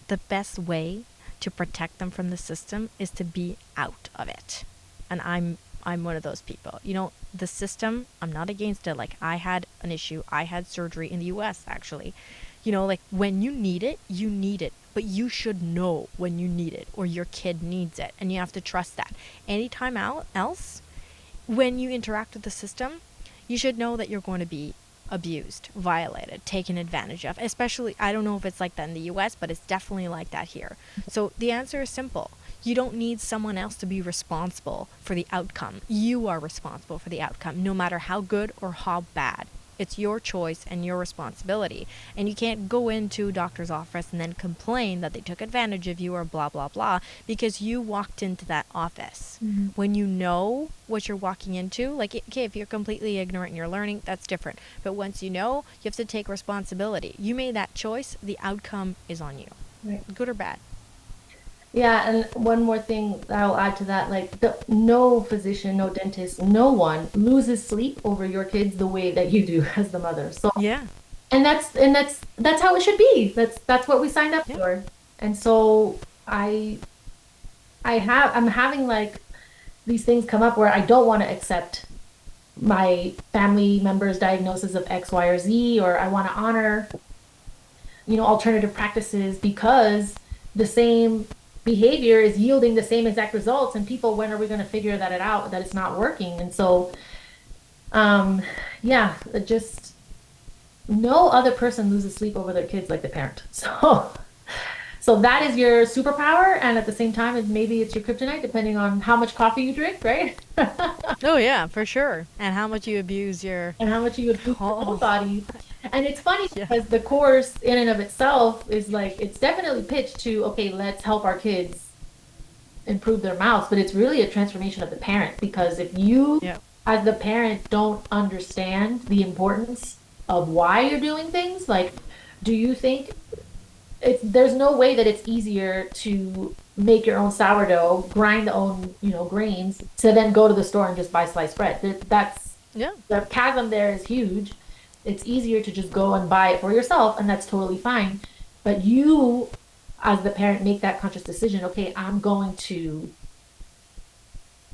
the best way to protect them from the system is to be out of it. And I'm one of those people. You know, the system, I'm not against it. Like I had an issue. I had surgery in the US actually. You know, like when you need it, you need it. But you should know when you need it or your kid needs it and you have to trust that. Anytime else when you interact with the system, you should know that you're going to be abused, violated, taken advantage of. Especially, I don't know if it's like that in the US, but it's definitely like that here. So the answer is simple. You don't need someone else to be responsible for the outcome. You are responsible for the outcome, no matter how good or how bad. It's your choice and your responsibility. And you can't go into a doctor's office and then complain that they took advantage of you or blah, blah, blah, because you walked into that office. Mm-hmm. When you know what you're walking into, like, okay, if you're completely ignorant and you're learning, that's different. But once you know, you have to take responsibility. You made that choice, the outcome is on you, Right. good or bad. Yeah, and one more thing that I'll add to that, like no physician, no dentist, no one loses sleep over your kids the way that you do as the mother. So, Yeah, and that's how it should be. That's what we signed up yeah, for. And so I I'm having like these things come up where I don't want to accept my family member's diagnosis of X, Y, or Z, or I want to honor, alternative practices because the same behavior is yielding the same exact results. And people, when are we going to figure that it out that it's not working? And so, um, yeah, just no other person loses sleep over their kids like the parent. So that is your superpower, and at the same time, maybe it's your kryptonite, depending on how much coffee you drink, right? oh yeah, for sure. And how much you abuse your And how much you abuse your own oh body. And it's funny yeah, because the course in and of itself is like it's definitely pitched to, okay, let's help our kids improve their mouths, but it's really a transformation of the parent because if you yeah, as the parent don't understand the importance of why you're doing things, like do you think there's no way that it's easier to make your own sourdough, grind the own, grains, to then go to the store and just buy sliced bread. That's yeah. the chasm there is huge. It's easier to just go and buy it for yourself, and that's totally fine. But you, as the parent, make that conscious decision. Okay, I'm going to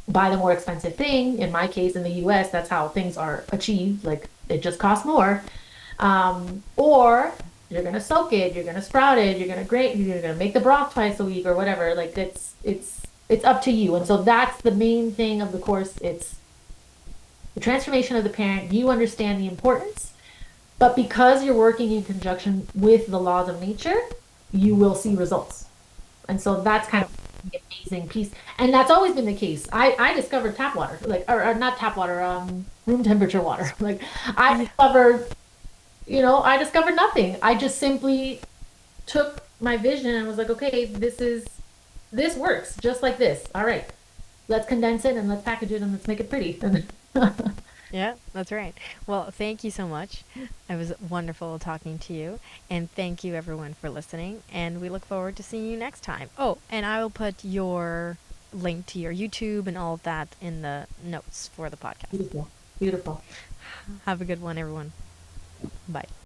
buy the more expensive thing. In my case, in the US, that's how things are achieved. Like it just costs more. Or you're gonna soak it, you're gonna sprout it, you're gonna make the broth twice a week or whatever. Like it's up to you. And so that's the main thing of the course. It's the transformation of the parent. You understand the importance, but because you're working in conjunction with the laws of nature, you will see results. And so that's kind Yep. of the amazing piece. And that's always been the case. I discovered tap water, like, or not tap water, room temperature water. Like I Yeah. discovered, I discovered nothing. I just simply took my vision and was like, okay, this works just like this. All right, let's condense it and let's package it and let's make it pretty. Yeah, that's right. Well, thank you so much. It was wonderful talking to you. And thank you, everyone, for listening. And we look forward to seeing you next time. Oh, and I will put your link to your YouTube and all of that in the notes for the podcast. Beautiful, beautiful. Have a good one, everyone. Bye.